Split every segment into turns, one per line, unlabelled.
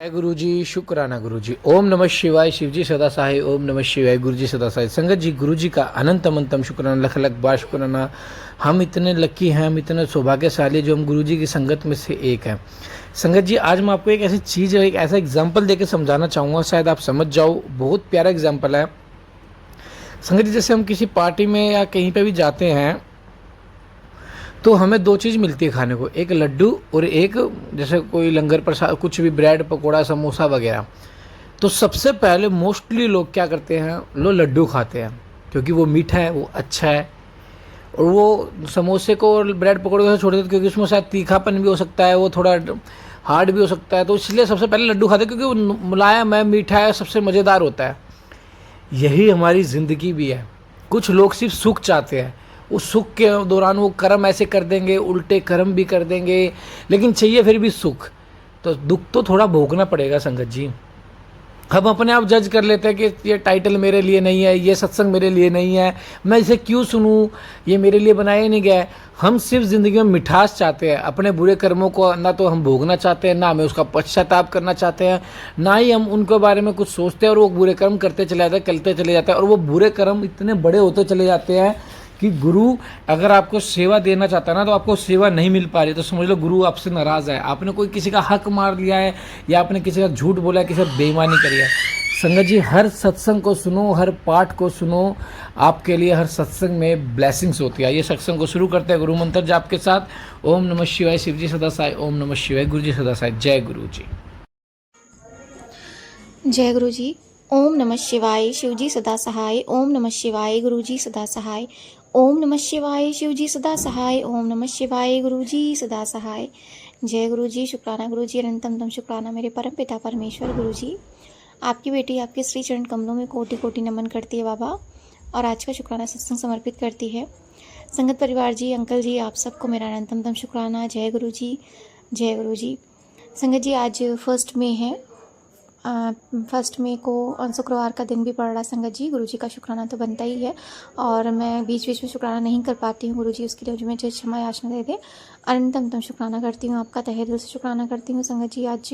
जय गुरु जी, शुक्राना गुरु जी। ओम नमः शिवाय, शिव जी सदा सहाय। ओम नमः शिवाय, गुरु जी सदा सहाय। संगत जी, गुरु जी का अनंत अनंतम शुक्राना, लख लख बार शुक्राना। हम इतने लकी हैं, हम इतने सौभाग्यशाली जो हम गुरु जी की संगत में से एक हैं। संगत जी, आज मैं आपको एक ऐसी चीज़, एक ऐसा एग्जाम्पल देकर समझाना चाहूँगा, शायद आप समझ जाओ। बहुत प्यारा एग्जाम्पल है। संगत जी, जैसे हम किसी पार्टी में या कहीं पर भी जाते हैं तो हमें दो चीज़ मिलती है खाने को, एक लड्डू और एक जैसे कोई लंगर प्रसाद, कुछ भी ब्रेड पकौड़ा समोसा वगैरह। तो सबसे पहले मोस्टली लोग क्या करते हैं, लोग लड्डू खाते हैं क्योंकि वो मीठा है, वो अच्छा है। और वो समोसे को और ब्रेड पकौड़े को छोड़ देते क्योंकि उसमें शायद तीखापन भी हो सकता है, वो थोड़ा हार्ड भी हो सकता है, तो इसलिए सबसे पहले लड्डू खाते हैं क्योंकि वो मुलायम है, मीठा है, सबसे मज़ेदार होता है। यही हमारी ज़िंदगी भी है। कुछ लोग सिर्फ सुख चाहते हैं, उस सुख के दौरान वो कर्म ऐसे कर देंगे, उल्टे कर्म भी कर देंगे, लेकिन चाहिए फिर भी सुख। तो दुख तो थोड़ा भोगना पड़ेगा संगत जी। हम अपने आप जज कर लेते हैं कि ये टाइटल मेरे लिए नहीं है, ये सत्संग मेरे लिए नहीं है, मैं इसे क्यों सुनूं, ये मेरे लिए बनाया ही नहीं गया है। हम सिर्फ ज़िंदगी में मिठास चाहते हैं, अपने बुरे कर्मों को ना तो हम भोगना चाहते हैं, ना हमें उसका पश्चाताप करना चाहते हैं, ना ही हम उनके बारे में कुछ सोचते हैं। और वो बुरे कर्म करते चले जाते हैं, करते चले जाते हैं, और वो बुरे कर्म इतने बड़े होते चले जाते हैं कि गुरु अगर आपको सेवा देना चाहता है ना, तो आपको सेवा नहीं मिल पा रही, तो समझ लो गुरु आपसे नाराज़ है। आपने कोई किसी का हक मार लिया है, या आपने किसी का झूठ बोला है, किसी का बेईमानी करी है। संगत जी, हर सत्संग को सुनो, हर पाठ को सुनो, आपके लिए हर सत्संग में ब्लेसिंग्स होती है। ये सत्संग को शुरू करते हैं गुरु मंत्र जाप के साथ। ओम नमः शिवाय, शिव जी सदा सहाय। ओम नमः शिवाय, गुरु जी सदा सहाय। जय गुरु जी।
जय गुरु जी। ओम नमः शिवाय, शिव जी सदा सहाय। ओम नमः शिवाय, गुरु जी सदा सहाय। ओम नमः शिवाय, शिव जी सदा सहाय। ओम नमः शिवाय, गुरु जी सदा सहाय। जय गुरु जी, शुक्राना गुरु जी, अनंतम तम शुक्राना मेरे परम पिता परमेश्वर गुरु जी। आपकी बेटी आपके श्री चरण कमलों में कोटि कोटि नमन करती है बाबा, और आज का शुक्राना सत्संग समर्पित करती है। संगत परिवार जी, अंकल जी, आप सबको मेरा अनंतम तम शुक्राना। जय गुरु जी, जय गुरु जी। संगत जी, आज 1 मई है। 1 मई को शुक्रवार का दिन भी पड़ रहा है। संगत जी, गुरु जी का शुक्राना तो बनता ही है, और मैं बीच बीच में शुक्राना नहीं कर पाती हूँ गुरु जी, उसके लिए मुझे क्षमा याचना दे दे। अनंतम तम शुक्राना करती हूँ, आपका तहे दिल से शुक्राना करती हूँ। संगत जी, आज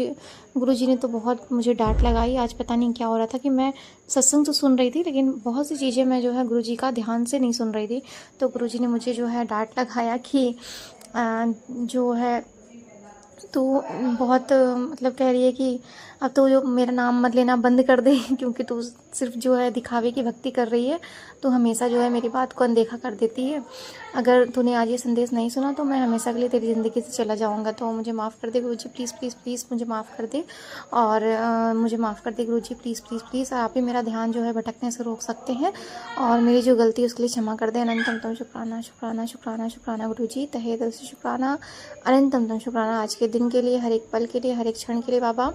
गुरु जी ने तो बहुत मुझे डांट लगाई। आज पता नहीं क्या हो रहा था कि मैं सत्संग तो सुन रही थी, लेकिन बहुत सी चीज़ें मैं जो है गुरु जी का ध्यान से नहीं सुन रही थी। तो गुरु जी ने मुझे जो है डांट लगाया कि जो है तो बहुत मतलब कह रही है कि अब तो जो मेरा नाम मत लेना बंद कर दे क्योंकि तू सिर्फ जो है दिखावे की भक्ति कर रही है, तो हमेशा जो है मेरी बात को अनदेखा कर देती है। अगर तूने आज ये संदेश नहीं सुना तो मैं हमेशा के लिए तेरी ज़िंदगी से चला जाऊंगा, तो मुझे माफ़ कर दे गुरु जी, प्लीज़ प्लीज़ प्लीज़ मुझे माफ़ कर दे। और मुझे माफ़ कर दे गुरु जी, प्लीज़ प्लीज़ प्लीज़। आप ही मेरा ध्यान जो है भटकने से रोक सकते हैं, और मेरी जो गलती है उसके लिए क्षमा कर दे। अनंतम तम शुक्राना शुक्राना शुक्राना शुक्राना गुरु जी, तहे दिल से शुक्राना। अनंतम तम शुक्राना आज के दिन के लिए, हर एक पल के लिए, हर एक क्षण के लिए बाबा।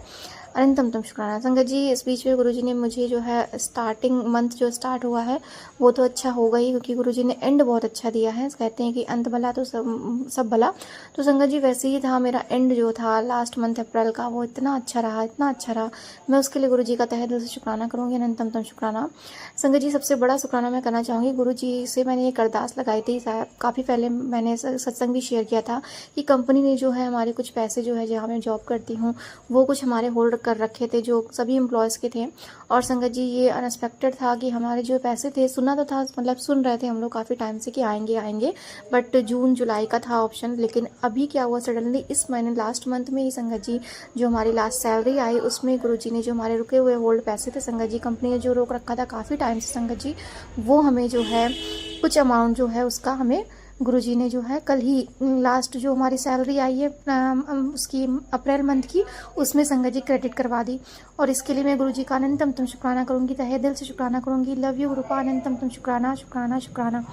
अनंतम तम शुक्राना। संगत जी, इस बीच में गुरु जी ने मुझे जो है स्टार्टिंग मंथ जो स्टार्ट हुआ है वो तो अच्छा होगा ही, क्योंकि गुरु जी ने एंड बहुत अच्छा दिया है। कहते हैं कि अंत भला तो सब भला। तो संगत जी, वैसे ही था मेरा एंड जो था लास्ट मंथ अप्रैल का, वो इतना अच्छा रहा, इतना अच्छा रहा। मैं उसके लिए गुरु जी का तहे दिल से शुक्राना करूँगी। अनंतम तम शुक्राना। संगत जी, सबसे बड़ा शुक्राना मैं करना चाहूँगी गुरु जी से। मैंने एक अरदास लगाई थी, काफ़ी पहले मैंने सत्संग भी शेयर किया था कि कंपनी ने जो है हमारे कुछ पैसे जो है, जहाँ मैं जॉब करती हूँ, वो कुछ हमारे होल्ड कर रखे थे, जो सभी एम्प्लॉयज़ के थे। और संगत जी, ये अनएक्सपेक्टेड था कि हमारे जो पैसे थे, सुना तो था, मतलब सुन रहे थे हम लोग काफ़ी टाइम से कि आएंगे आएंगे, बट जून जुलाई का था ऑप्शन। लेकिन अभी क्या हुआ, सडनली इस महीने लास्ट मंथ में ही संगत जी जो हमारी लास्ट सैलरी आई, उसमें गुरु जी ने जो हमारे रुके हुए होल्ड पैसे थे संगत जी, कंपनी ने जो रोक रखा था काफ़ी टाइम से संगत जी, वो हमें जो है कुछ अमाउंट जो है उसका हमें गुरुजी ने जो है कल ही लास्ट जो हमारी सैलरी आई है उसकी अप्रैल मंथ की, उसमें संगत जी क्रेडिट करवा दी। और इसके लिए मैं गुरुजी का अनंतम तम शुक्राना करूँगी, तहे दिल से शुक्राना करूँगी। लव यू गुरुपा, अनंतम तम शुक्राना शुक्राना शुक्राना।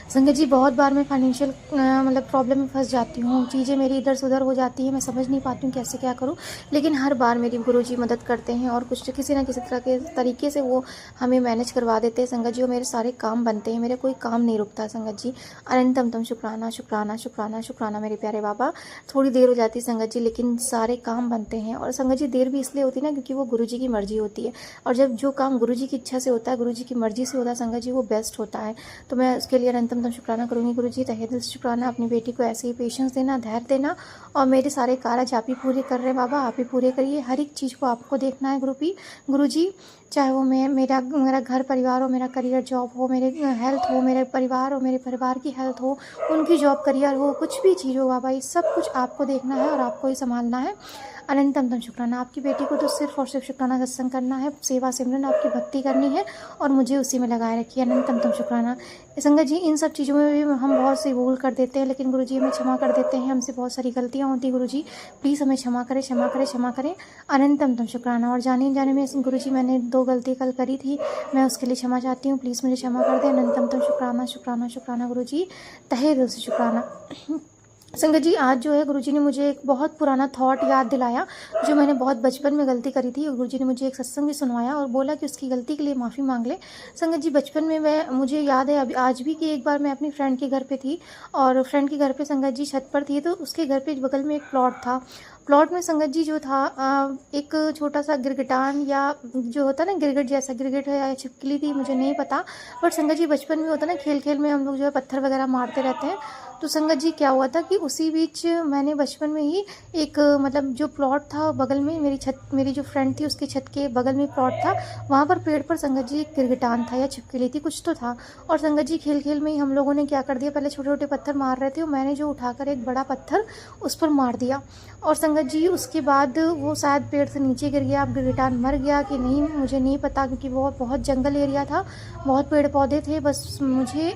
संगत जी, बहुत बार मैं फाइनेंशियल मतलब प्रॉब्लम में फंस जाती हूँ, चीज़ें मेरी इधर से उधर हो जाती हैं, मैं समझ नहीं पाती हूँ कैसे क्या करूँ, लेकिन हर बार मेरी गुरुजी मदद करते हैं और कुछ किसी ना किसी तरह के तरीके से वो हमें मैनेज करवा देते हैं संगत जी, और मेरे सारे काम बनते हैं, मेरे कोई काम नहीं रुकता संगत जी। अनंतम तम शुक्राना शुक्राना शुक्राना शुक्राना मेरे प्यारे बाबा। थोड़ी देर हो जाती है संगत जी, लेकिन सारे काम बनते हैं। और संगत जी, देर भी इसलिए होती है ना क्योंकि वो गुरु जी की मर्जी होती है, और जब जो काम गुरु जी की इच्छा से होता है, गुरु जी की मर्जी से होता है संगत जी, वो बेस्ट होता है। तो मैं उसके लिए अनंतम अनंतम शुक्राना करूँगी गुरुजी, तहे दिल से शुक्राना। अपनी बेटी को ऐसे ही पेशेंस देना, धैर्य देना, और मेरे सारे कार्य आप ही पूरे कर रहे हैं बाबा, आप ही पूरे करिए। हर एक चीज़ को आपको देखना है गुरुजी, चाहे वो मेरा घर परिवार हो, मेरा करियर जॉब हो, मेरे हेल्थ हो, मेरे परिवार हो, मेरे परिवार की हेल्थ हो, उनकी जॉब करियर हो, कुछ भी चीज़ हो बाबा, ये सब कुछ आपको देखना है और आपको ही संभालना है। अनंतम शुक्राना। आपकी बेटी को तो सिर्फ और सिर्फ शुक्राना सत्संग करना है, सेवा सिमरन आपकी भक्ति करनी है, और मुझे उसी में लगाए रखिए। अनंतम शुक्राना। संगत जी, इन सब चीज़ों में भी हम बहुत सी भूल कर देते हैं, लेकिन गुरुजी हमें क्षमा कर देते हैं। हमसे बहुत सारी गलतियाँ होती हैं गुरुजी, प्लीज़ हमें क्षमा करें, क्षमा करें, क्षमा करें। अनंतम शुक्राना। और जाने में गुरुजी मैंने 2 गलती कल करी थी, मैं उसके लिए क्षमा चाहती हूँ, प्लीज़ मुझे क्षमा कर दें। अनंतम शुक्राना, शुक्राना, शुक्राना गुरुजी, तहे दिल से शुक्राना। संगत जी, आज जो है गुरुजी ने मुझे एक बहुत पुराना थॉट याद दिलाया, जो मैंने बहुत बचपन में गलती करी थी। गुरुजी ने मुझे एक सत्संग भी सुनवाया और बोला कि उसकी गलती के लिए माफ़ी मांग ले। संगत जी, बचपन में मुझे याद है अभी आज भी कि एक बार मैं अपनी फ्रेंड के घर पे थी, और फ्रेंड के घर पे संगत जी छत पर थी, तो उसके घर पे बगल में एक प्लॉट था। प्लॉट में संगत जी जो था एक छोटा सा गिरगिटान, या जो होता है ना गिरगिट जैसा, गिरगिट है या छिपकली थी मुझे नहीं पता, बट संगत जी बचपन में होता है ना, खेल खेल में हम लोग जो है पत्थर वगैरह मारते रहते हैं। तो संगत जी क्या हुआ था कि उसी बीच मैंने बचपन में ही एक मतलब जो प्लॉट था बगल में, मेरी जो फ्रेंड थी उसकी छत के बगल में प्लॉट था, वहाँ पर पेड़ पर संगत जी एक गिरगिटान था या छिपकली थी, कुछ तो था। और संगत जी खेल खेल में ही हम लोगों ने क्या कर दिया, पहले छोटे छोटे पत्थर मार रहे थे, और मैंने जो उठाकर एक बड़ा पत्थर उस पर मार दिया। और संगत जी उसके बाद वो शायद पेड़ से नीचे गिर गया। अब गिरगिटान मर गया कि नहीं मुझे नहीं पता, क्योंकि वो बहुत जंगल एरिया था, बहुत पेड़ पौधे थे। बस मुझे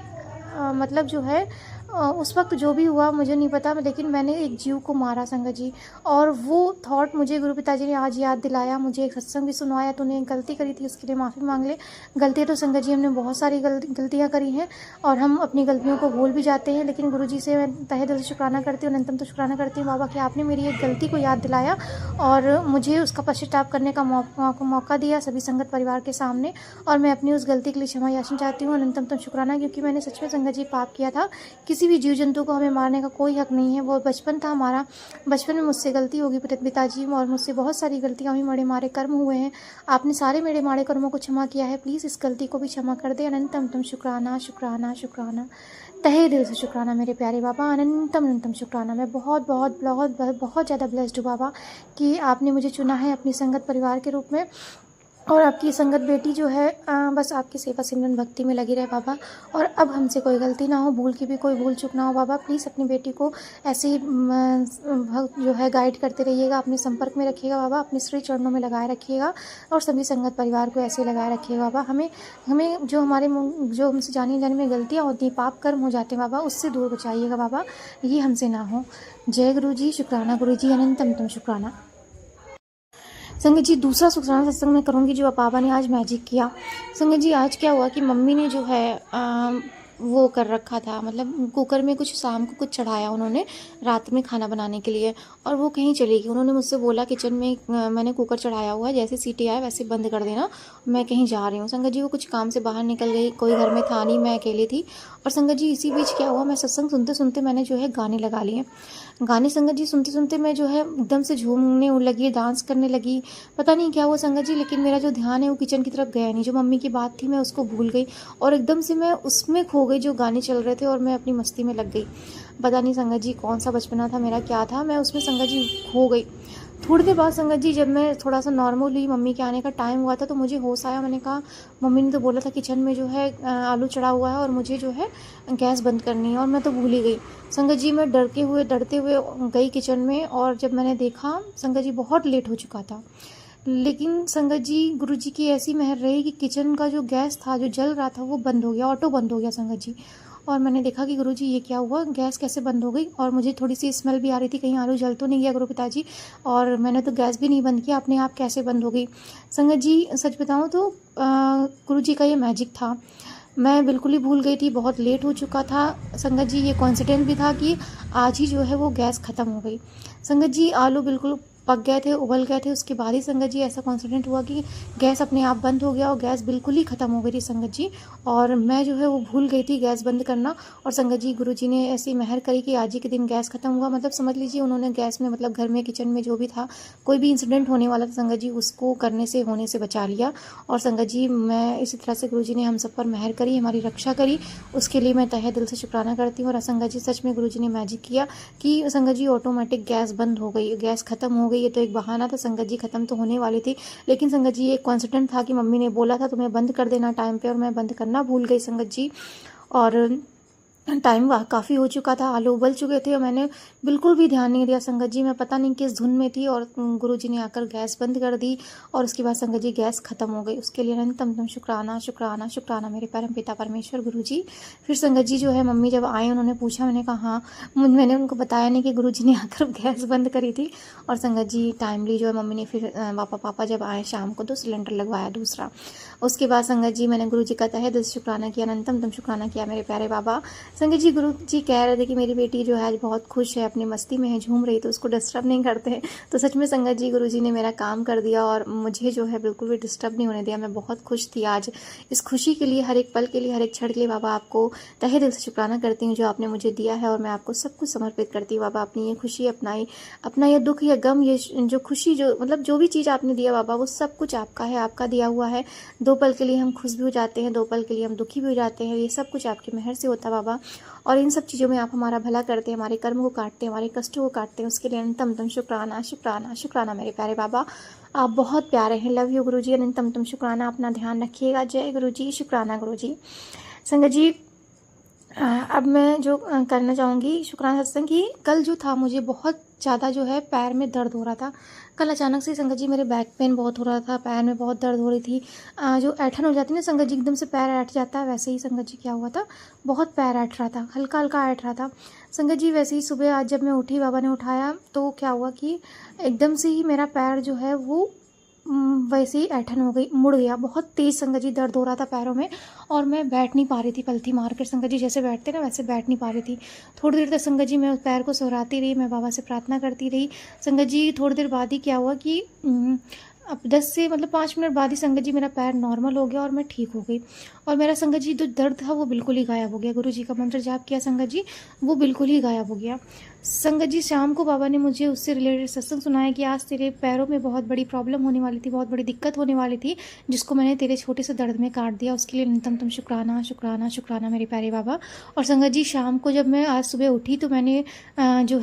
मतलब जो है उस वक्त जो भी हुआ मुझे नहीं पता, लेकिन मैंने एक जीव को मारा संगत जी। और वो थॉट मुझे गुरु पिताजी ने आज याद दिलाया, मुझे एक सत्संग भी सुनवाया, तूने एक गलती करी थी उसके लिए माफ़ी मांग ले। गलतियाँ तो संगत जी हमने बहुत सारी गलतियाँ करी हैं, और हम अपनी गलतियों को भूल भी जाते हैं, लेकिन गुरु जी से मैं तहे दिल से शुक्राना करती हूँ, अनंतम तो शुक्राना करती हूँ बाबा कि आपने मेरी एक गलती को याद दिलाया और मुझे उसका पश्चाताप करने का मौका दिया सभी संगत परिवार के सामने, और मैं अपनी उस गलती के लिए क्षमा याचना चाहती हूँ। अनंतम तो शुक्राना, क्योंकि मैंने सच में संगत जी पाप किया था। किसी भी जीव जंतु को हमें मारने का कोई हक नहीं है, वो बचपन था हमारा, बचपन में मुझसे गलती होगी पिताजी, और मुझसे बहुत सारी गलतियाँ हुई, मेरे मारे कर्म हुए हैं। आपने सारे मेरे मारे कर्मों को क्षमा किया है, प्लीज़ इस गलती को भी क्षमा कर दे। अनंतम शुक्राना, शुक्राना, शुक्राना, तहे दिल से शुक्राना मेरे प्यारे बाबा। अनंतम शुक्राना। मैं बहुत बहुत बहुत बहुत ज़्यादा ब्लेस्ड हूँ बाबा कि आपने मुझे चुना है अपनी संगत परिवार के रूप में, और आपकी संगत बेटी जो है बस आपकी सेवा सिमरन भक्ति में लगी रहे बाबा, और अब हमसे कोई गलती ना हो, भूल की भी कोई भूल चूक ना हो बाबा। प्लीज़ अपनी बेटी को ऐसे ही जो है गाइड करते रहिएगा, अपने संपर्क में रखिएगा बाबा, अपने श्री चरणों में लगाए रखिएगा, और सभी संगत परिवार को ऐसे लगाए रखिएगा बाबा। हमें जो जो हमसे जानी जाने में गलतियाँ होती हैं, पाप कर्म हो जाते हैं बाबा, उससे दूर बचाइएगा बाबा, ये हमसे ना हो। जय गुरु जी, शुक्राना गुरु जी, अनंतम शुक्राना। संगत जी, दूसरा शुक्राना सत्संग मैं करूँगी जो पापा ने आज मैजिक किया। संगत जी, आज क्या हुआ कि मम्मी ने जो है वो कर रखा था, मतलब कुकर में कुछ शाम को कुछ चढ़ाया उन्होंने रात में खाना बनाने के लिए, और वो कहीं चली गई। उन्होंने मुझसे बोला किचन में मैंने कुकर चढ़ाया हुआ है, जैसे सीटी आए वैसे बंद कर देना, मैं कहीं जा रही हूँ। संगत जी, वो कुछ काम से बाहर निकल गई, कोई घर में था नहीं, मैं अकेली थी। और संगत जी, इसी बीच क्या हुआ, मैं सत्संग सुनते सुनते मैंने जो है गाने लगा लिए। गाने संगत जी सुनते सुनते मैं जो है एकदम से झूमने लगी, डांस करने लगी, पता नहीं क्या हुआ संगत जी, लेकिन मेरा जो ध्यान है वो किचन की तरफ गया नहीं। जो मम्मी की बात थी मैं उसको भूल गई, और एकदम से मैं उसमें खो गई जो गाने चल रहे थे, और मैं अपनी मस्ती में लग गई। पता नहीं संगत जी कौन सा बचपना था मेरा, क्या था, मैं उसमें संगत जी खो गई। थोड़ी देर बाद संगत जी जब मैं थोड़ा सा नॉर्मल हुई, मम्मी के आने का टाइम हुआ था, तो मुझे होश आया। मैंने कहा मम्मी ने तो बोला था किचन में जो है आलू चढ़ा हुआ है और मुझे जो है गैस बंद करनी है, और मैं तो भूल ही गई। संगत जी मैं डरते हुए गई किचन में, और जब मैंने देखा संगत जी बहुत लेट हो चुका था। लेकिन संगत जी, गुरु जी की ऐसी मेहर रही कि किचन का जो गैस था जो जल रहा था वो बंद हो गया, ऑटो बंद हो गया संगत जी। और मैंने देखा कि गुरुजी ये क्या हुआ, गैस कैसे बंद हो गई, और मुझे थोड़ी सी स्मेल भी आ रही थी, कहीं आलू जल तो नहीं गया गुरु पिताजी, और मैंने तो गैस भी नहीं बंद किया, अपने आप कैसे बंद हो गई। संगत जी सच बताऊँ तो गुरुजी का ये मैजिक था, मैं बिल्कुल ही भूल गई थी, बहुत लेट हो चुका था। संगत जी ये कॉन्सिडेंस भी था कि आज ही जो है वो गैस ख़त्म हो गई। संगत जी आलू बिल्कुल पक गए थे, उबल गए थे। उसके बाद ही संगत जी ऐसा कॉन्फिडेंट हुआ कि गैस अपने आप बंद हो गया और गैस बिल्कुल ही ख़त्म हो गई थी संगत जी। और मैं जो है वो भूल गई थी गैस बंद करना। और संगत जी गुरुजी ने ऐसी मेहर करी कि आज ही के दिन गैस ख़त्म हुआ। मतलब समझ लीजिए उन्होंने गैस में मतलब घर में किचन में जो भी था, कोई भी इंसिडेंट होने वाला था संगत जी, उसको होने से बचा लिया। और संगत जी मैं इसी तरह से गुरुजी ने हम सब पर मेहर करी, हमारी रक्षा करी, उसके लिए मैं तहे दिल से शुक्राना करती हूँ। और संगत जी सच में गुरुजी ने मैजिक किया कि संगत जी ऑटोमेटिक गैस बंद हो गई, गैस ख़त्म हो गई। ये तो एक बहाना था संगत जी, ख़त्म तो होने वाली थी, लेकिन संगत जी एक कॉन्फिडेंट था कि मम्मी ने बोला था तुम्हें बंद कर देना टाइम पे, और मैं बंद करना भूल गई संगत जी। और टाइम काफ़ी हो चुका था, आलू उबल चुके थे और मैंने बिल्कुल भी ध्यान नहीं दिया संगत जी। मैं पता नहीं किस धुन में थी और गुरुजी ने आकर गैस बंद कर दी और उसके बाद संगत जी गैस ख़त्म हो गई। उसके लिए अनंतम तम शुक्राना शुक्राना शुक्राना मेरे परम पिता परमेश्वर गुरुजी। फिर संगत जी जो है मम्मी जब आए उन्होंने पूछा, मैंने कहा हाँ, मैंने उनको बताया नहीं कि गुरुजी ने आकर गैस बंद करी थी। और संगत जी टाइमली जो है मम्मी ने फिर पापा जब आए शाम को तो सिलेंडर लगवाया दूसरा। उसके बाद संगत जी मैंने गुरुजी का तहे दिल से शुक्राना किया, अनंतम तम शुक्राना किया मेरे प्यारे बाबा। संगत जी गुरु जी कह रहे थे कि मेरी बेटी जो है आज बहुत खुश है, अपनी मस्ती में है, झूम रही, तो उसको डिस्टर्ब नहीं करते हैं। तो सच में संगत जी गुरु जी ने मेरा काम कर दिया और मुझे जो है बिल्कुल भी डिस्टर्ब नहीं होने दिया। मैं बहुत खुश थी आज। इस खुशी के लिए, हर एक पल के लिए, हर एक क्षण के लिए बाबा आपको तहे दिल से शुक्राना करती हूँ जो आपने मुझे दिया है, और मैं आपको सब कुछ समर्पित करती हूँ बाबा। अपनी ये खुशी, अपना ये दुख या गम, ये जो खुशी, जो मतलब जो भी चीज़ आपने दिया बाबा, वो सब कुछ आपका है, आपका दिया हुआ है। 2 पल के लिए हम खुश भी हो जाते हैं, 2 पल के लिए हम दुखी भी हो जाते हैं, ये सब कुछ आपकी मेहर से होता है बाबा। और इन सब चीज़ों में आप हमारा भला करते हैं, हमारे कर्म को काटते हैं, हमारे कष्टों को काटते हैं, उसके लिए अनंतम तम शुक्राना शुक्राना शुक्राना मेरे प्यारे बाबा। आप बहुत प्यारे हैं। लव यू गुरुजी, अनंतम तम शुक्राना। अपना ध्यान रखिएगा। जय गुरुजी, शुक्राना गुरुजी। संगत जी अब मैं जो करना चाहूँगी शुक्राना सत्संग की, कल जो था मुझे बहुत ज़्यादा जो है पैर में दर्द हो रहा था। कल अचानक से संगत जी मेरे बैक पेन बहुत हो रहा था, पैर में बहुत दर्द हो रही थी। जो ऐठन हो जाती है ना संगत जी, एकदम से पैर ऐठ जाता है, वैसे ही संगत जी क्या हुआ था, बहुत पैर ऐठ रहा था, हल्का हल्का ऐठ रहा था संगत जी। वैसे ही सुबह आज जब मैं उठी, बाबा ने उठाया, तो क्या हुआ कि एकदम से ही मेरा पैर जो है वो वैसे ही ऐठन हो गई, मुड़ गया। बहुत तेज़ संगत जी दर्द हो रहा था पैरों में और मैं बैठ नहीं पा रही थी, पलथी मार कर संगत जी जैसे बैठते ना वैसे बैठ नहीं पा रही थी। थोड़ी देर तक संगत जी मैं उस पैर को सहराती रही, मैं बाबा से प्रार्थना करती रही संगत जी। थोड़ी देर बाद ही क्या हुआ कि अब 10 से मतलब 5 मिनट बाद ही संगत जी मेरा पैर नॉर्मल हो गया और मैं ठीक हो गई। और मेरा संगत जी जो दर्द था वो बिल्कुल ही गायब हो गया। गुरु जी का मंत्र जाप किया संगत जी, वो बिल्कुल ही गायब हो गया। संगत जी शाम को बाबा ने मुझे उससे रिलेटेड सत्संग सुनाया कि आज तेरे पैरों में बहुत बड़ी प्रॉब्लम होने वाली थी, बहुत बड़ी दिक्कत होने वाली थी, जिसको मैंने तेरे छोटे से दर्द में काट दिया। उसके लिए न्यूनतम तुम शुक्राना शुक्राना शुक्राना मेरे प्यारे बाबा। और संगत जी शाम को जब मैं आज सुबह उठी तो मैंने जो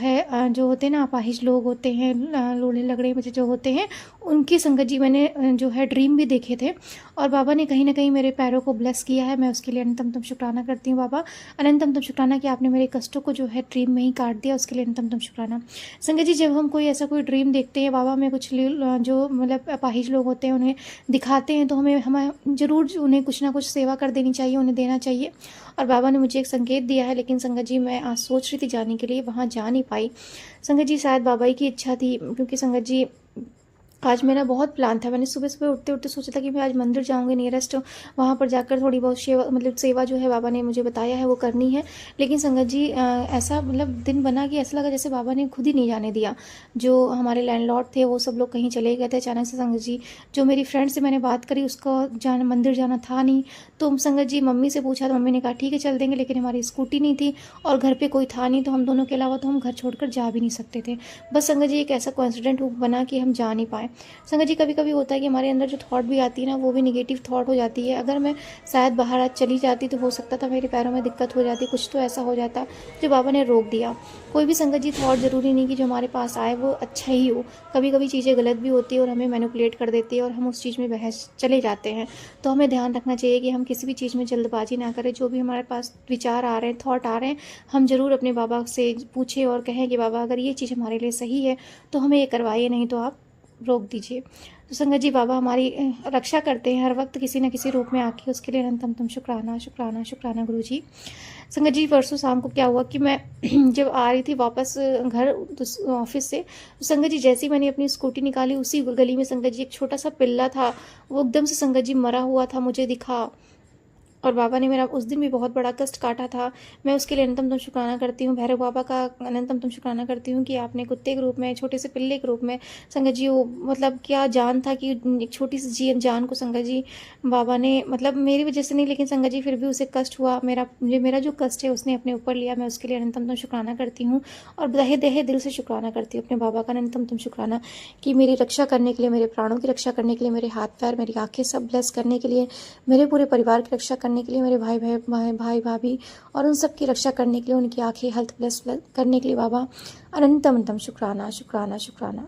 होते हैं ना अपाहिज लोग होते हैं, लोढ़े लगड़े मुझे जो होते हैं, उनकी संगत जी मैंने जो है ड्रीम भी देखे थे। और बाबा ने कहीं ना कहीं मेरे पैरों को ब्लेस किया है। मैं उसके लिए अनंतम तुम शुक्राना करती हूँ बाबा। अनंतम तुम शुक्राना कि आपने मेरे कष्टों को जो है ड्रीम में ही काट दिया, उसके लिए अनंतम तुम शुक्राना। संगत जी जब हम कोई ऐसा कोई ड्रीम देखते हैं बाबा में, कुछ जो मतलब अपाहिज लोग होते हैं उन्हें दिखाते हैं, तो हमें ज़रूर उन्हें कुछ ना कुछ सेवा कर देनी चाहिए, उन्हें देना चाहिए। और बाबा ने मुझे एक संकेत दिया है, लेकिन संगत जी मैं आज सोच रही थी जाने के लिए, वहाँ जा नहीं पाई संगत जी। शायद बाबा ही की इच्छा थी, क्योंकि संगत जी आज मेरा बहुत प्लान था। मैंने सुबह सुबह उठते उठते सोचा था कि मैं आज मंदिर जाऊंगी नियरेस्ट, वहाँ पर जाकर थोड़ी बहुत सेवा जो है बाबा ने मुझे बताया है वो करनी है। लेकिन संगत जी ऐसा मतलब दिन बना कि ऐसा लगा जैसे बाबा ने खुद ही नहीं जाने दिया। जो हमारे लैंडलॉर्ड थे वो सब लोग कहीं चले गए थे अचानक से संगत जी। जो मेरी फ्रेंड से मैंने बात करी उसको मंदिर जाना था नहीं, तो संगत जी मम्मी से पूछा तो मम्मी ने कहा ठीक है चल देंगे, लेकिन हमारी स्कूटी नहीं थी और घर पर कोई था नहीं, तो हम दोनों के अलावा तो हम घर छोड़कर जा भी नहीं सकते थे। बस संगत जी एक ऐसा कोइंसिडेंट बना कि हम जा नहीं पाए। संगत जी कभी कभी होता है कि हमारे अंदर जो थॉट भी आती है ना, वो भी निगेटिव थॉट हो जाती है। अगर मैं शायद बाहर आज चली जाती तो हो सकता था मेरे पैरों में दिक्कत हो जाती, कुछ तो ऐसा हो जाता जो बाबा ने रोक दिया। कोई भी संगत जी थॉट ज़रूरी नहीं कि जो हमारे पास आए वो अच्छा ही हो, कभी कभी चीज़ें गलत भी होती है और हमें मैनिपुलेट कर देती है और हम उस चीज़ में बहस चले जाते हैं। तो हमें ध्यान रखना चाहिए कि हम किसी भी चीज़ में जल्दबाजी ना करें। जो भी हमारे पास विचार आ रहे हैं, थॉट आ रहे हैं, हम ज़रूर अपने बाबा से पूछें और कहें कि बाबा अगर ये चीज़ हमारे लिए सही है तो हमें ये करवाइए, नहीं तो आप रोक दीजिए। तो संगत जी बाबा हमारी रक्षा करते हैं हर वक्त किसी न किसी रूप में आके, उसके लिए अनंतम तुम शुक्राना शुक्राना शुक्राना गुरु जी। संगत जी परसों शाम को क्या हुआ कि मैं जब आ रही थी वापस घर ऑफिस से, तो संगत जी जैसे ही मैंने अपनी स्कूटी निकाली, उसी गली में संगत जी एक छोटा सा पिल्ला था, वो एकदम से संगत जी मरा हुआ था मुझे दिखा। और बाबा ने मेरा उस दिन भी बहुत बड़ा कष्ट काटा था। मैं उसके लिए अनंतम शुक्राना करती हूँ। भैरव बाबा का अनंतम शुक्राना करती हूँ कि आपने कुत्ते के रूप में, छोटे से पिल्ले के रूप में संगत जी, वो मतलब क्या जान था कि एक छोटी सी जान को संगत जी बाबा ने, मतलब मेरी वजह से नहीं, लेकिन संगत जी फिर भी उसे कष्ट हुआ। मेरा जो कष्ट है उसने अपने ऊपर लिया। मैं उसके लिए अनंतम शुक्राना करती हूँ और तहे दिल से शुक्राना करती हूँ अपने बाबा का अनंतम शुक्राना कि मेरी रक्षा करने के लिए, मेरे प्राणों की रक्षा करने के लिए, मेरे हाथ पैर, मेरी आंखें सब ब्लेस करने के लिए, मेरे पूरे परिवार की रक्षा करने के लिए, मेरे भाई भाभी और उन सब की रक्षा करने के लिए, उनकी आंखें हेल्थ ब्लेस करने के लिए बाबा अनंतम शुक्राना शुक्राना शुक्राना।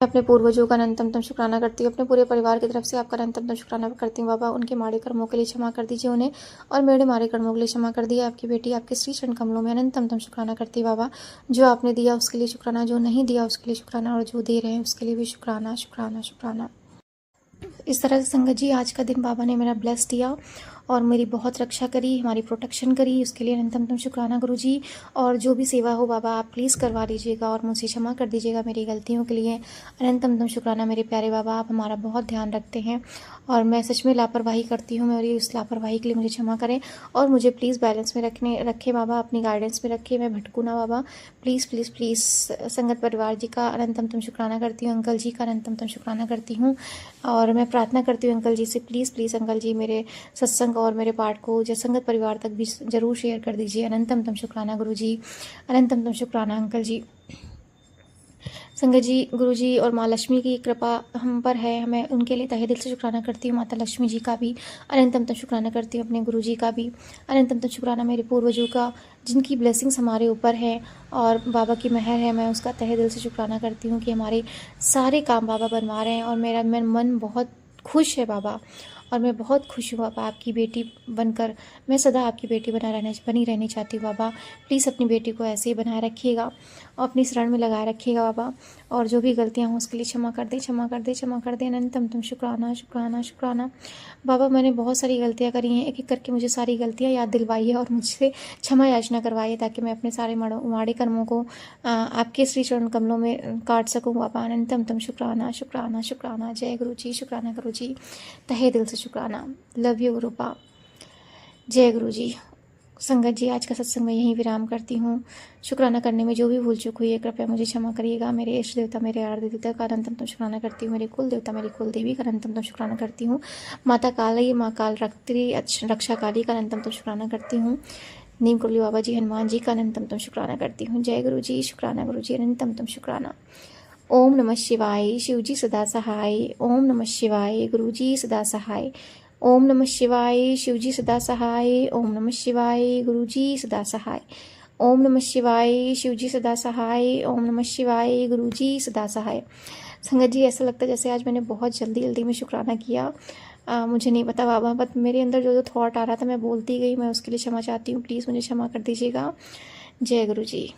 मैं अपने पूर्वजों का अनंतम शुक्राना करती हूँ। अपने पूरे परिवार की तरफ से आपका अनंतम शुक्राना करती हूँ बाबा। उनके माड़े कर्मों के लिए क्षमा कर दीजिए उन्हें, और मेरे माड़े कर्मों के लिए क्षमा कर दिया। आपकी बेटी आपके श्री चरण कमलों में अनंतम शुक्राना करती है बाबा। जो आपने दिया उसके लिए शुक्राना, जो नहीं दिया उसके लिए शुक्राना, और जो दे रहे हैं उसके लिए भी शुक्राना शुक्राना शुक्राना। इस तरह से संगत जी आज का दिन बाबा ने मेरा ब्लेस दिया और मेरी बहुत रक्षा करी, हमारी प्रोटेक्शन करी, उसके लिए अनंतम शुक्राना गुरु जी। और जो भी सेवा हो बाबा आप प्लीज़ करवा दीजिएगा और मुझसे क्षमा कर दीजिएगा मेरी गलतियों के लिए। अनंतम शुक्राना मेरे प्यारे बाबा, आप हमारा बहुत ध्यान रखते हैं और मैं सच में लापरवाही करती हूँ। मेरी उस लापरवाही के लिए मुझे क्षमा करें और मुझे प्लीज़ बैलेंस में रखें बाबा, अपनी गाइडेंस में रखें, मैं भटकूँ ना बाबा। Please please please. संगत परिवार जी का अनंतम शुक्राना करती हूँ, अंकल जी का अनंतम शुक्राना करती हूँ और मैं प्रार्थना करती हूँ अंकल जी से, प्लीज़ प्लीज़ अंकल जी मेरे सत्संग और मेरे पाठ को संगत परिवार तक भी ज़रूर शेयर कर दीजिए। अनंतम शुक्राना गुरु जी, अनंतम शुक्राना अंकल जी। संगत जी, गुरु जी और माँ लक्ष्मी की कृपा हम पर है, मैं उनके लिए तहे दिल से शुक्राना करती हूँ। माता लक्ष्मी जी का भी अनंतम शुक्राना करती हूँ, अपने गुरु जी का भी अनंतम शुक्राना, मेरे पूर्वजों का जिनकी ब्लेसिंग्स हमारे ऊपर है और बाबा की मेहर है, मैं उसका तहे दिल से शुक्राना करती हूँ कि हमारे सारे काम बाबा बनवा रहे हैं और मेरा मन बहुत खुश है बाबा। और मैं बहुत खुश हूँ बाबा आपकी बेटी बनकर। मैं सदा आपकी बेटी बनी रहनी चाहती हूँ बाबा। प्लीज़ अपनी बेटी को ऐसे ही बनाए रखिएगा और अपनी शरण में लगाए रखिएगा बाबा। और जो भी गलतियाँ हों उसके लिए क्षमा कर दे, क्षमा कर दे, क्षमा कर दे। अनंतम शुक्राना शुक्राना शुक्राना बाबा। मैंने बहुत सारी गलतियाँ करी हैं, एक एक करके मुझे सारी गलतियाँ याद दिलवाई है और मुझसे क्षमा याचना करवाई है ताकि मैं अपने सारे माड़े कर्मों को आपके श्री चरण कमलों में काट सकूँ बाबा। अनंतम शुक्राना शुक्राना शुक्राना। जय गुरु जी, शुक्राना गुरु जी, तहे दिल से शुक्राना। लव यू रूपा। जय गुरु जी। संगत जी, आज का सत्संग मैं यहीं विराम करती हूँ। शुक्राना करने में जो भी भूल चूक हुई है कृपया मुझे क्षमा करिएगा। मेरे इष्ट देवता, मेरे आराध्य देवता का अनंतम शुक्राना करती हूँ। मेरे कुल देवता, मेरी कुल देवी का अनंतम शुक्राना करती हूँ। माता काली, माँ काल रक्त्री रक्षा काली का अनंतम शुक्राना करती हूँ। नीम कुरली बाबा जी, हनुमान जी का अनंतम शुक्राना करती हूँ। जय गुरु जी, शुक्राना गुरु जी, अनंतम शुक्राना। ओम नमः शिवाय, शिव जी सदा सहाय। ओम नमः शिवाय, गुरु जी सदा सहाय। ओम नमः शिवाय, शिव जी सदा सहाय। ओम नमः शिवाय, गुरु जी सदा सहाय। ओम नमः शिवाय, शिव जी सदा सहाय। ओम नमः शिवाय, गुरु जी सदा सहाय। संगत जी, ऐसा लगता है जैसे आज मैंने बहुत जल्दी में शुक्राना किया। मुझे नहीं पता बाबा, बट मेरे अंदर जो थॉट आ रहा था मैं बोलती गई। मैं उसके लिए क्षमा चाहती हूँ, प्लीज़ मुझे क्षमा कर दीजिएगा। जय गुरु जी।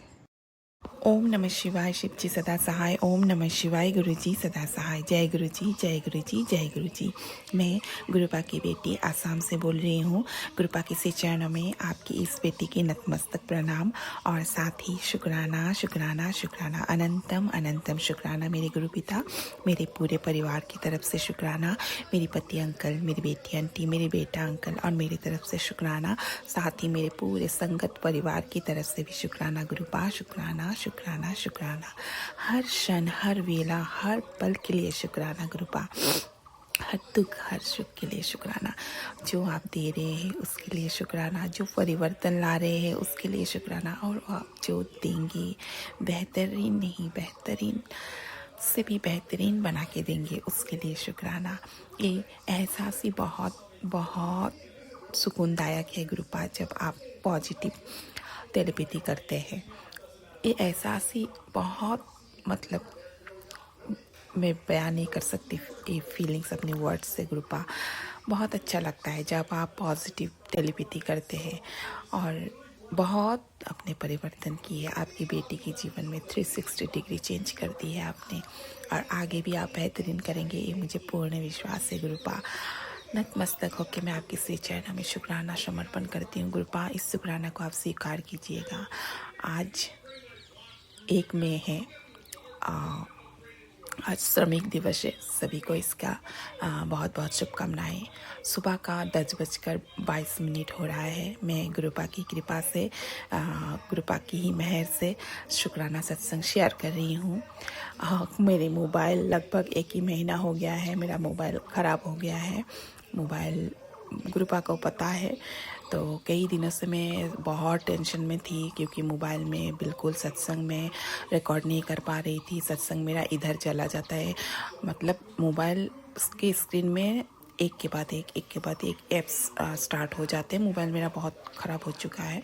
ओम नमः शिवाय, शिव जी सदा सहाय। ओम नमः शिवाय, गुरु जी सदा सहाय। जय गुरु जी, जय गुरु जी, जय गुरु जी। मैं गुरुपा की बेटी आसाम से बोल रही हूँ। गुरुपा के श्री चरणों में आपकी इस बेटी की नतमस्तक प्रणाम और साथ ही शुक्राना शुक्राना शुक्राना, अनंतम अनंतम शुक्राना। मेरे गुरु पिता, मेरे पूरे परिवार की तरफ से शुक्राना। मेरी पति अंकल, मेरी बेटी आंटी, मेरे बेटा अंकल और मेरी तरफ से शुक्राना। साथ ही मेरे पूरे संगत परिवार की तरफ से भी शुक्राना गुरुपा। शुक्राना शुक्राना शुक्राना। हर क्षण, हर वेला, हर पल के लिए शुक्राना गुरुपा। हर दुख, हर सुख के लिए शुक्राना। जो आप दे रहे हैं उसके लिए शुक्राना। जो परिवर्तन ला रहे हैं उसके लिए शुक्राना। और आप जो देंगे बेहतरीन नहीं, बेहतरीन से भी बेहतरीन बना के देंगे उसके लिए शुक्राना। ये एहसास ही बहुत बहुत सुकूनदायक है गुरुपा, जब आप पॉजिटिव टेलीपैथी करते हैं। ये एहसास ही बहुत, मतलब मैं बयान नहीं कर सकती ये फीलिंग्स अपने वर्ड्स से गुरुपा। बहुत अच्छा लगता है जब आप पॉजिटिव टेलीपैथी करते हैं। और बहुत अपने परिवर्तन की है आपकी बेटी के जीवन में। 360 डिग्री चेंज कर दी है आपने और आगे भी आप बेहतरीन करेंगे, ये मुझे पूर्ण विश्वास है गुरुपा। नतमस्तक होकर मैं आपके श्री चरणों में शुक्राना समर्पण करती हूँ गुरुपा। इस शुक्राना को आप स्वीकार कीजिएगा। आज 1 मई है, आज श्रमिक दिवस है, सभी को इसका बहुत बहुत शुभकामनाएं। सुबह का 10:22 हो रहा है। मैं गुरुपा की कृपा से, गुरुपा की ही मेहर से शुक्राना सत्संग शेयर कर रही हूँ। मेरे मोबाइल लगभग 1 ही महीना हो गया है, मेरा मोबाइल ख़राब हो गया है। मोबाइल गुरुपा को पता है, तो कई दिनों से मैं बहुत टेंशन में थी क्योंकि मोबाइल में बिल्कुल सत्संग में रिकॉर्ड नहीं कर पा रही थी। सत्संग मेरा इधर चला जाता है, मतलब मोबाइल के स्क्रीन में एक के बाद एक ऐप्स स्टार्ट हो जाते हैं। मोबाइल मेरा बहुत ख़राब हो चुका है,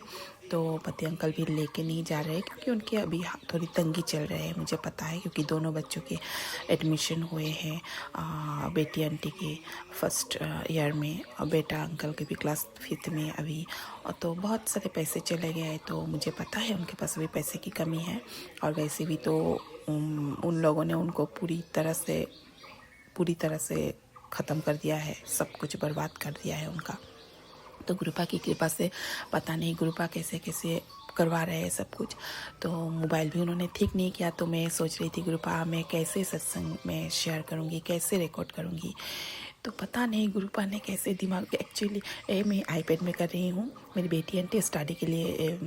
तो पति अंकल भी लेके नहीं जा रहे क्योंकि उनके अभी थोड़ी तंगी चल रही है, मुझे पता है, क्योंकि दोनों बच्चों के एडमिशन हुए हैं। बेटी आंटी के फर्स्ट ईयर में और बेटा अंकल के भी क्लास 5th में अभी, तो बहुत सारे पैसे चले गए। तो मुझे पता है उनके पास भी पैसे की कमी है, और वैसे भी तो उन लोगों ने उनको पूरी तरह से ख़त्म कर दिया है, सब कुछ बर्बाद कर दिया है उनका। तो गुरुपा की कृपा से पता नहीं गुरुपा कैसे कैसे करवा रहे हैं सब कुछ। तो मोबाइल भी उन्होंने ठीक नहीं किया, तो मैं सोच रही थी गुरुपा मैं कैसे सत्संग में शेयर करूँगी, कैसे रिकॉर्ड करूँगी। तो पता नहीं गुरुपा ने कैसे दिमाग, एक्चुअली मैं आईपैड में कर रही हूँ। मेरी बेटी आंटी स्टडी के लिए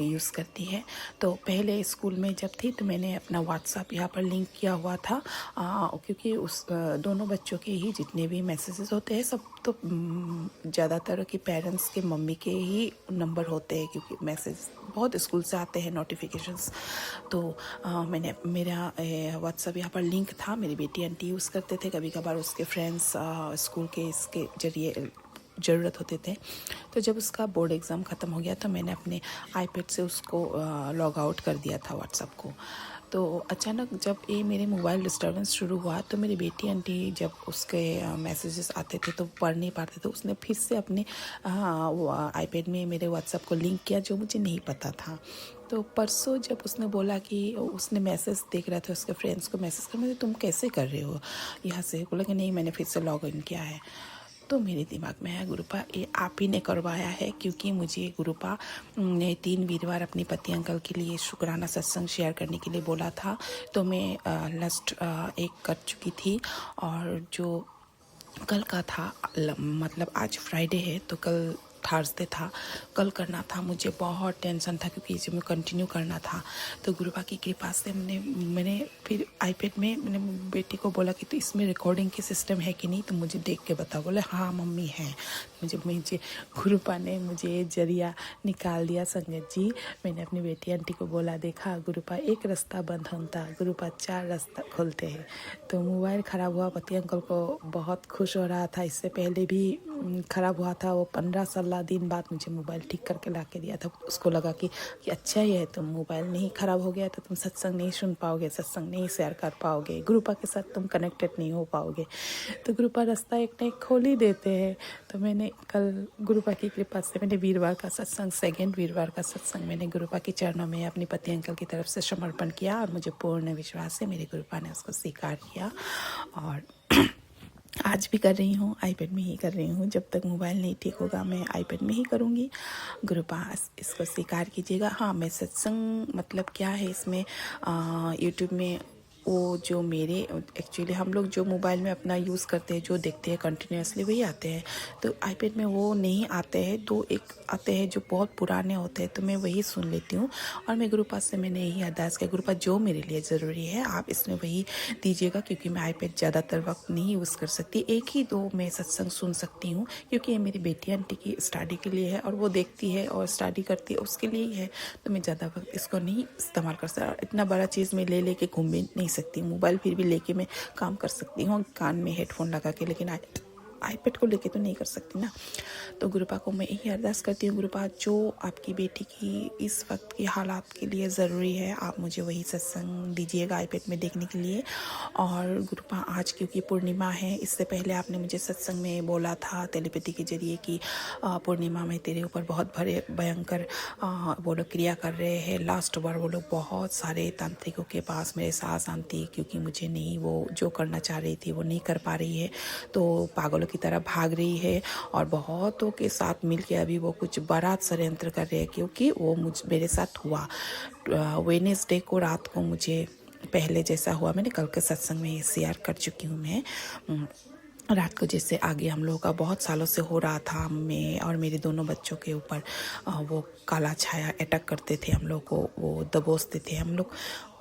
यूज़ करती है। तो पहले स्कूल में जब थी तो मैंने अपना व्हाट्सएप यहाँ पर लिंक किया हुआ था, क्योंकि उस दोनों बच्चों के ही जितने भी मैसेजेस होते हैं सब तो ज़्यादातर कि पेरेंट्स के मम्मी के ही नंबर होते हैं, क्योंकि मैसेज बहुत स्कूल से आते हैं नोटिफिकेशंस। तो मैंने मेरा व्हाट्सएप यहाँ पर लिंक था, मेरी बेटी आंटी यूज़ करते थे, कभी कभार उसके फ्रेंड्स स्कूल के इसके जरिए ज़रूरत होते थे। तो जब उसका बोर्ड एग्ज़ाम ख़त्म हो गया तो मैंने अपने आईपैड से उसको लॉग आउट कर दिया था व्हाट्सएप को। तो अचानक जब ये मेरे मोबाइल डिस्टर्बेंस शुरू हुआ तो मेरी बेटी आंटी जब उसके मैसेजेस आते थे तो पढ़ नहीं पाते थे, उसने फिर से अपने आईपैड में मेरे व्हाट्सएप को लिंक किया, जो मुझे नहीं पता था। तो परसों जब उसने बोला कि उसने मैसेज देख रहा था, उसके फ्रेंड्स को मैसेज कर, तुम कैसे कर रहे हो यहाँ से, बोला कि नहीं मैंने फिर से लॉग इन किया है। तो मेरे दिमाग में है गुरुपा ये आप ही ने करवाया है, क्योंकि मुझे गुरुपा ने 3 वीरवार अपने पति अंकल के लिए शुक्राना सत्संग शेयर करने के लिए बोला था। तो मैं लास्ट एक कर चुकी थी, और जो कल का था, मतलब आज फ्राइडे है तो कल थर्सडे था, कल करना था। मुझे बहुत टेंशन था क्योंकि इसे मैं कंटिन्यू करना था। तो गुरुपा की कृपा से मैंने फिर आईपैड में मैंने बेटी को बोला कि तो इसमें रिकॉर्डिंग की सिस्टम है कि नहीं, तो मुझे देख के बताओ। बोले हाँ मम्मी है। मुझे गुरुपा ने मुझे जरिया निकाल दिया संगत जी। मैंने अपनी बेटी आंटी को बोला, देखा गुरुपा एक रास्ता बंद होता, गुरुपा 4 रास्ता खोलते हैं। तो मोबाइल ख़राब हुआ, पति अंकल को बहुत खुश हो रहा था। इससे पहले भी ख़राब हुआ था, वो 15-16 दिन बाद मुझे मोबाइल ठीक करके ला के दिया था। उसको लगा कि अच्छा ही है, तुम मोबाइल नहीं ख़राब हो गया तो तुम सत्संग नहीं सुन पाओगे, सत्संग नहीं शेयर कर पाओगे, गुरुपा के साथ तुम कनेक्टेड नहीं हो पाओगे। तो गुरुपा रास्ता एक न एक खोल ही देते हैं। तो मैंने कल गुरुपा की कृपा से मैंने वीरवार का सत्संग, 2nd वीरवार का सत्संग मैंने गुरुपा के चरणों में अपने पति अंकल की तरफ से समर्पण किया, और मुझे पूर्ण विश्वास है मेरे गुरुपा ने उसको स्वीकार किया। और आज भी कर रही हूँ, आईपैड में ही कर रही हूँ। जब तक मोबाइल नहीं ठीक होगा मैं आईपैड में ही करूँगी। गुरुपा इसको स्वीकार कीजिएगा। हाँ, मैं सत्संग मतलब क्या है इसमें, यूट्यूब में वो जो मेरे एक्चुअली हम लोग जो मोबाइल में अपना यूज़ करते हैं, जो देखते हैं कंटिन्यूसली वही आते हैं। तो आईपैड में वो नहीं आते हैं, तो एक आते हैं जो बहुत पुराने होते हैं, तो मैं वही सुन लेती हूँ। और मैं गुरुपा से मैंने यही अरदास किया, गुरुपा जो मेरे लिए ज़रूरी है आप इसमें वही दीजिएगा, क्योंकि मैं आईपैड ज़्यादातर वक्त नहीं यूज़ कर सकती। 1 ही 2 मैं सत्संग सुन सकती हूँ, क्योंकि ये मेरी बेटी आंटी की स्टडी के लिए है, और वो देखती है और स्टडी करती है, उसके लिए ही है। तो मैं ज़्यादा वक्त इसको नहीं इस्तेमाल कर सकती। इतना बड़ा चीज़ मैं ले के घूम भी नहीं सकती। मोबाइल फिर भी लेके मैं काम कर सकती हूँ कान में हेडफोन लगा के, लेकिन आईपैड को लेके तो नहीं कर सकती ना। तो गुरुपा को मैं यही अरदास करती हूँ, गुरुपा जो आपकी बेटी की इस वक्त की हालात के लिए ज़रूरी है आप मुझे वही सत्संग दीजिएगा आईपैड में देखने के लिए। और गुरुपा आज क्योंकि पूर्णिमा है, इससे पहले आपने मुझे सत्संग में बोला था टेलीपैथी के जरिए कि पूर्णिमा में तेरे ऊपर बहुत भयंकर वो लोग क्रिया कर रहे हैं। लास्ट बार वो लोग बहुत सारे तांत्रिकों के पास मेरे सास आती, क्योंकि मुझे नहीं वो जो करना चाह रही थी वो नहीं कर पा रही है, तो पागलों की तरह भाग रही है, और बहुतों के साथ मिलके अभी वो कुछ बड़ा षड्यंत्र कर रहे हैं, क्योंकि वो मेरे साथ हुआ। वेडनेसडे को रात को मुझे पहले जैसा हुआ, मैंने कल के सत्संग में ये शेयर कर चुकी हूँ मैं। रात को जैसे आगे हम लोगों का बहुत सालों से हो रहा था, मैं और मेरे दोनों बच्चों के ऊपर वो काला छाया अटैक करते थे, हम लोग को वो दबोचते थे हम लोग।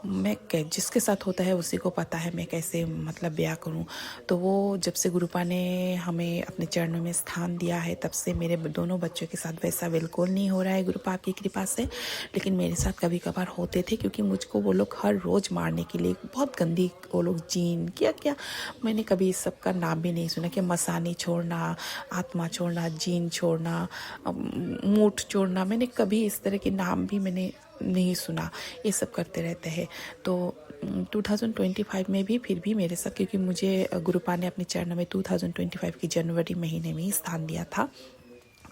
मैं जिसके साथ होता है उसी को पता है मैं कैसे मतलब ब्याह करूं। तो वो जब से गुरुपा ने हमें अपने चरणों में स्थान दिया है, तब से मेरे दोनों बच्चों के साथ वैसा बिल्कुल नहीं हो रहा है गुरुपा की कृपा से। लेकिन मेरे साथ कभी कभार होते थे, क्योंकि मुझको वो लोग हर रोज़ मारने के लिए बहुत गंदी, वो लोग जीन क्या क्या, मैंने कभी इस सब का नाम भी नहीं सुना कि मसानी छोड़ना, आत्मा छोड़ना, जीन छोड़ना, मूठ छोड़ना, मैंने कभी इस तरह के नाम भी मैंने नहीं सुना। ये सब करते रहते हैं। तो 2025 में भी फिर भी मेरे साथ, क्योंकि मुझे गुरुपा ने अपने चरणों में 2025 की जनवरी महीने में ही स्थान दिया था।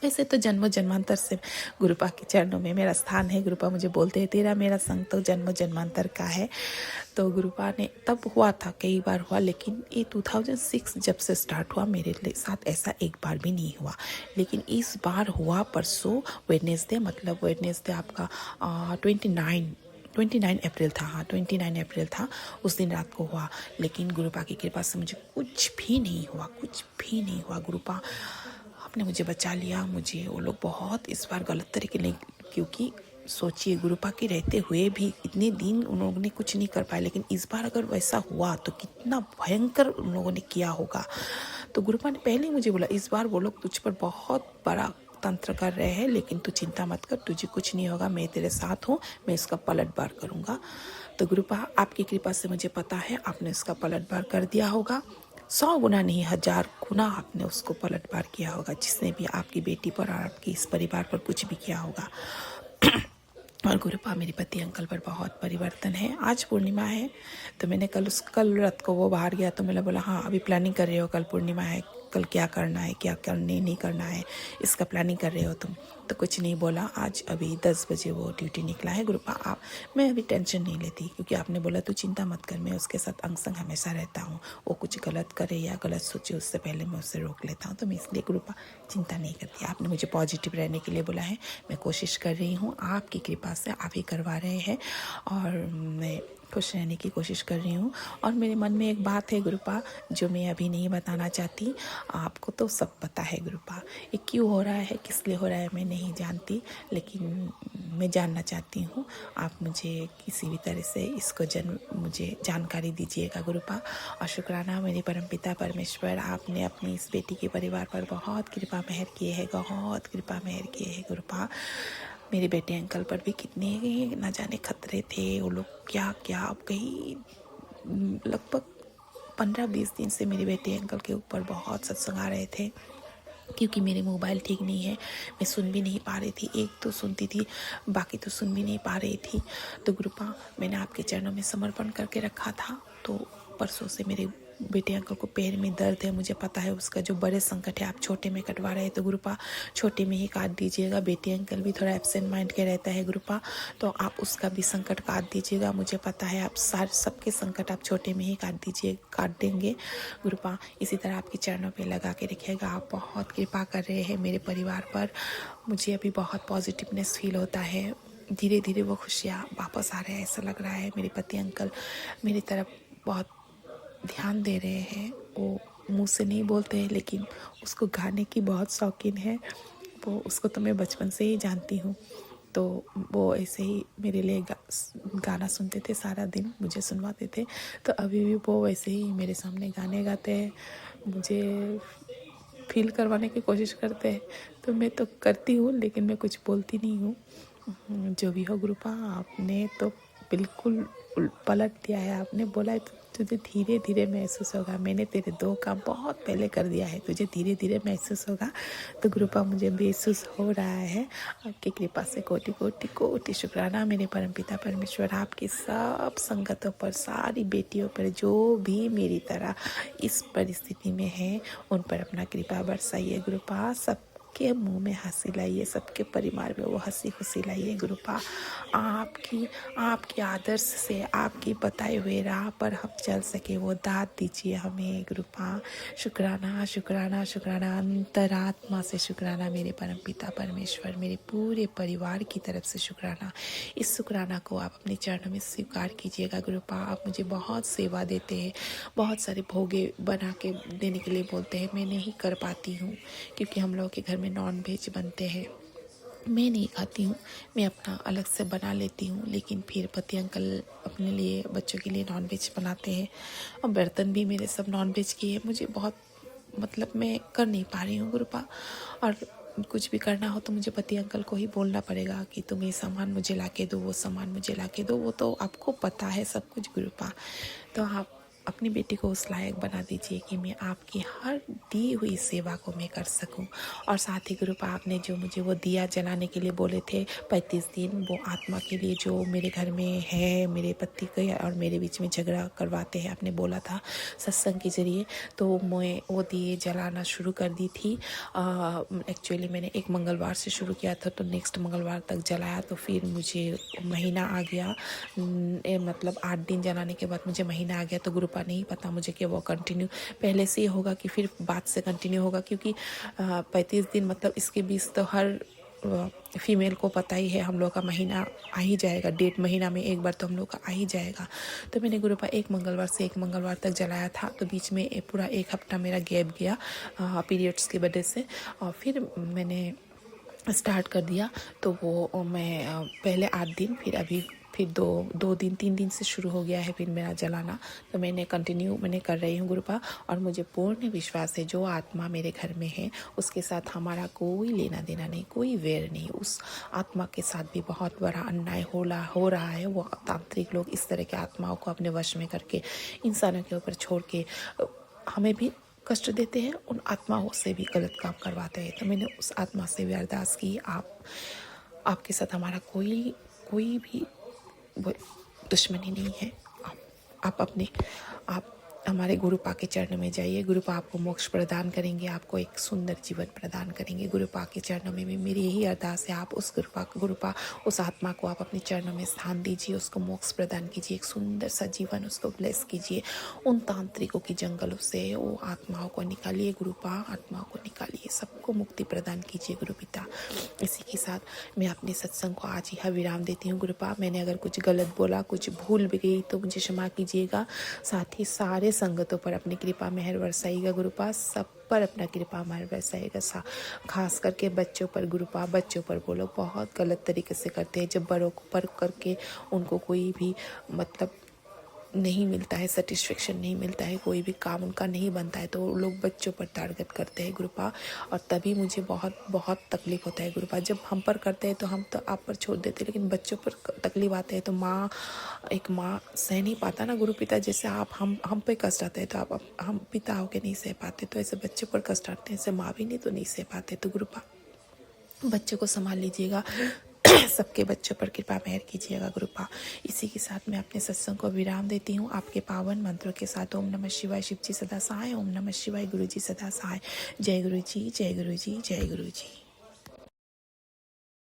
वैसे तो जन्म जन्मांतर से गुरुपा के चरणों में मेरा स्थान है। गुरुपा मुझे बोलते हैं तेरा मेरा संग तो जन्म जन्मांतर का है। तो गुरुपा ने तब हुआ था, कई बार हुआ, लेकिन ये 2006 जब से स्टार्ट हुआ मेरे साथ ऐसा एक बार भी नहीं हुआ। लेकिन इस बार हुआ परसों वेडनेसडे, मतलब वेडनेसडे आपका 29 अप्रैल था। हाँ, 29 अप्रैल था, उस दिन रात को हुआ। लेकिन गुरुपा की कृपा से मुझे कुछ भी नहीं हुआ, कुछ भी नहीं हुआ। गुरुपा आपने मुझे बचा लिया। मुझे वो लोग बहुत इस बार गलत तरीके नहीं, क्योंकि सोचिए गुरुपा के रहते हुए भी इतने दिन उन लोगों ने कुछ नहीं कर पाए, लेकिन इस बार अगर वैसा हुआ तो कितना भयंकर उन लोगों ने किया होगा। तो गुरुपा ने पहले ही मुझे बोला इस बार वो लोग तुझ पर बहुत बड़ा तंत्र कर रहे हैं, लेकिन तू चिंता मत कर, तुझे कुछ नहीं होगा, मैं तेरे साथ हूँ, मैं इसका पलटवार करूँगा। तो गुरुपा आपकी कृपा से मुझे पता है आपने इसका पलटवार कर दिया होगा। 100 गुना नहीं 1000 गुना आपने उसको पलटवार किया होगा, जिसने भी आपकी बेटी पर और आपके इस परिवार पर कुछ भी किया होगा। और गुरुपा मेरे पति अंकल पर बहुत परिवर्तन है। आज पूर्णिमा है, तो मैंने कल रात को वो बाहर गया, तो मैंने बोला हाँ अभी प्लानिंग कर रहे हो, कल पूर्णिमा है, कल क्या करना है, क्या करने नहीं करना है, इसका प्लानिंग कर रहे हो तुम। तो कुछ नहीं बोला। आज अभी 10 बजे वो ड्यूटी निकला है। गुरुपा आप, मैं अभी टेंशन नहीं लेती, क्योंकि आपने बोला तू चिंता मत कर, मैं उसके साथ अंग संग हमेशा रहता हूँ। वो कुछ गलत करे या गलत सोचे उससे पहले मैं उससे रोक लेता हूँ। तो मैं इसलिए गुरुपा चिंता नहीं करती। आपने मुझे पॉजिटिव रहने के लिए बोला है, मैं कोशिश कर रही हूँ, आपकी कृपा से आप ही करवा रहे हैं, और मैं खुश रहने की कोशिश कर रही हूँ। और मेरे मन में एक बात है गुरुपा, जो मैं अभी नहीं बताना चाहती। आपको तो सब पता है गुरुपा, ये क्यों हो रहा है, किस लिए हो रहा है, मैं नहीं जानती, लेकिन मैं जानना चाहती हूँ। आप मुझे किसी भी तरह से इसको मुझे जानकारी दीजिएगा गुरुपा। और शुक्राना मेरे परमपिता परमेश्वर, आपने अपनी इस बेटी के परिवार पर बहुत कृपा मेहर किए है, बहुत कृपा मेहर किए है गुरुपा। मेरे बेटे अंकल पर भी कितने न जाने खतरे थे, वो लोग क्या क्या, अब कहीं लगभग 15-20 दिन से मेरे बेटे अंकल के ऊपर बहुत सत्संग आ रहे थे, क्योंकि मेरे मोबाइल ठीक नहीं है, मैं सुन भी नहीं पा रही थी। एक तो सुनती थी, बाकी तो सुन भी नहीं पा रही थी। तो गुरुपा मैंने आपके चरणों में समर्पण करके रखा था। तो परसों से मेरे बेटे अंकल को पैर में दर्द है, मुझे पता है उसका जो बड़े संकट है आप छोटे में कटवा रहे हैं, तो गुरुपा छोटे में ही काट दीजिएगा। बेटे अंकल भी थोड़ा एब्सेंट माइंड के रहता है गुरुपा, तो आप उसका भी संकट काट दीजिएगा। मुझे पता है आप सबके संकट आप छोटे में ही काट देंगे गुरुपा। इसी तरह आपके चरणों पे लगा के रखिएगा। आप बहुत कृपा कर रहे हैं मेरे परिवार पर। मुझे अभी बहुत पॉजिटिवनेस फील होता है, धीरे धीरे वो खुशियाँ वापस आ रहे हैं, ऐसा लग रहा है। मेरे पति अंकल मेरी तरफ बहुत ध्यान दे रहे हैं। वो मुंह से नहीं बोलते हैं, लेकिन उसको गाने की बहुत शौकीन है वो। उसको तो मैं बचपन से ही जानती हूँ। तो वो ऐसे ही मेरे लिए गाना सुनते थे, सारा दिन मुझे सुनवाते थे। तो अभी भी वो वैसे ही मेरे सामने गाने गाते हैं, मुझे फील करवाने की कोशिश करते हैं। तो मैं तो करती हूँ, लेकिन मैं कुछ बोलती नहीं हूँ। जो भी हो गुरुपा, आपने तो बिल्कुल पलट दिया है। आपने बोला है तुझे धीरे धीरे महसूस होगा। मैंने तेरे 2 काम बहुत पहले कर दिया है, तुझे धीरे धीरे महसूस होगा। तो गुरुपा मुझे महसूस हो रहा है। आपकी कृपा से कोटि कोटि कोटि शुक्राना मेरे परमपिता परमेश्वर, आपकी सब संगतों पर, सारी बेटियों पर, जो भी मेरी तरह इस परिस्थिति में है, उन पर अपना कृपा बरसाइए गुरुपा। सब सबके मुंह में हंसी लाइए, सबके परिवार में वो हंसी खुशी लाइए गुरुपा। आपकी आदर्श से, आपकी बताए हुए राह पर हम चल सके वो दात दीजिए हमें गुरुपा। शुक्राना शुक्राना शुक्राना, अंतरात्मा से शुक्राना मेरे परम पिता परमेश्वर, मेरे पूरे परिवार की तरफ से शुक्राना। इस शुक्राना को आप अपने चरणों में स्वीकार कीजिएगा गुरुपा। आप मुझे बहुत सेवा देते हैं, बहुत सारे भोगे बना के देने के लिए बोलते हैं, मैं नहीं कर पाती हूँ क्योंकि हम लोगों के घर में नॉन वेज बनते हैं, मैं नहीं खाती हूँ, मैं अपना अलग से बना लेती हूँ, लेकिन फिर पति अंकल अपने लिए बच्चों के लिए नॉन वेज बनाते हैं और बर्तन भी मेरे सब नॉन वेज की है। मुझे बहुत मतलब मैं कर नहीं पा रही हूँ गुरुपा, और कुछ भी करना हो तो मुझे पति अंकल को ही बोलना पड़ेगा कि तुम ये सामान मुझे ला के दो, वो सामान मुझे ला के दो, वो तो आपको पता है सब कुछ गुरुपा। तो आप अपनी बेटी को उस लायक बना दीजिए कि मैं आपकी हर दी हुई सेवा को मैं कर सकूं। और साथ ही गुरुपा आपने जो मुझे वो दिया जलाने के लिए बोले थे 35 दिन, वो आत्मा के लिए जो मेरे घर में है, मेरे पति के और मेरे बीच में झगड़ा करवाते हैं, आपने बोला था सत्संग के जरिए, तो मैं वो दिए जलाना शुरू कर दी थी। एक्चुअली मैंने एक मंगलवार से शुरू किया था, तो नेक्स्ट मंगलवार तक जलाया, तो फिर मुझे महीना आ गया, मतलब 8 दिन जलाने के बाद मुझे महीना आ गया। तो गुरुपा नहीं पता मुझे कि वो कंटिन्यू पहले से ही होगा कि फिर बाद से कंटिन्यू होगा, क्योंकि 35 दिन मतलब इसके बीच तो हर फीमेल को पता ही है हम लोग का महीना आ ही जाएगा, डेट महीना में एक बार तो हम लोग का आ ही जाएगा। तो मैंने गुरुपा एक मंगलवार से एक मंगलवार तक जलाया था, तो बीच में पूरा 1 हफ्ता मेरा गैप गया पीरियड्स की वजह से, और फिर मैंने स्टार्ट कर दिया। तो वो मैं पहले 8 दिन, फिर दो दिन 3 दिन से शुरू हो गया है फिर मेरा जलाना। तो मैंने कंटिन्यू कर रही हूँ गुरुपा, और मुझे पूर्ण विश्वास है जो आत्मा मेरे घर में है उसके साथ हमारा कोई लेना देना नहीं, कोई वैर नहीं। उस आत्मा के साथ भी बहुत बड़ा अन्याय हो रहा है। वो तांत्रिक लोग इस तरह के आत्माओं को अपने वश में करके इंसानों के ऊपर छोड़ के हमें भी कष्ट देते हैं, उन आत्माओं से भी गलत काम करवाते हैं। तो मैंने उस आत्मा से भी अरदास की, आपके साथ हमारा कोई भी दुश्मनी नहीं है। आप हमारे गुरुपा के चरणों में जाइए, गुरुपा आपको मोक्ष प्रदान करेंगे, आपको एक सुंदर जीवन प्रदान करेंगे। गुरुपा के चरणों में भी मेरी यही अरदास है, आप उस गुरुपा उस आत्मा को आप अपने चरणों में स्थान दीजिए, उसको मोक्ष प्रदान कीजिए, एक सुंदर सा जीवन उसको ब्लेस कीजिए। उन तांत्रिकों की जंगलों से वो आत्माओं को निकालिए गुरुपा, आत्माओं को निकालिए, सबको मुक्ति प्रदान कीजिए गुरुपिता। इसी के साथ मैं अपने सत्संग को आज यहाँ विराम देती हूँ गुरुपा। मैंने अगर कुछ गलत बोला, कुछ भूल भी गई तो मुझे क्षमा कीजिएगा। साथ ही सारे संगतों पर अपनी कृपा मेहर बरसाइएगा गुरुपा, सब पर अपना कृपा मेहर बरसाइएगा। खास करके बच्चों पर गुरुपा, बच्चों पर वो लोग बहुत गलत तरीके से करते हैं। जब बड़ों पर करके उनको कोई भी मतलब नहीं मिलता है, सेटिस्फेक्शन नहीं मिलता है, कोई भी काम उनका नहीं बनता है, तो वो लोग बच्चों पर टारगेट करते हैं गुरुपा, और तभी मुझे बहुत तकलीफ होता है गुरुपा। जब हम पर करते हैं तो हम तो आप पर छोड़ देते हैं, लेकिन बच्चों पर तकलीफ आते हैं तो एक माँ सह नहीं पाता ना गुरुपिता। जैसे आप हम पे कष्ट आते हैं तो आप हम पिता होके नहीं सह पाते, तो ऐसे बच्चों पर कष्ट आते हैं, ऐसे माँ भी नहीं तो नहीं सह पाते। तो गुरुपा बच्चों को संभाल लीजिएगा, सबके बच्चों पर कृपा मेहर कीजिएगा गुरुपा। इसी के साथ मैं अपने सत्संग को विराम देती हूँ आपके पावन मंत्रों के साथ। ओम नमः शिवाय, शिव जी सदा सहाय। ओम नमः शिवाय, गुरु जी सदा सहाय। जय गुरु जी, जय गुरु जी, जय गुरु जी।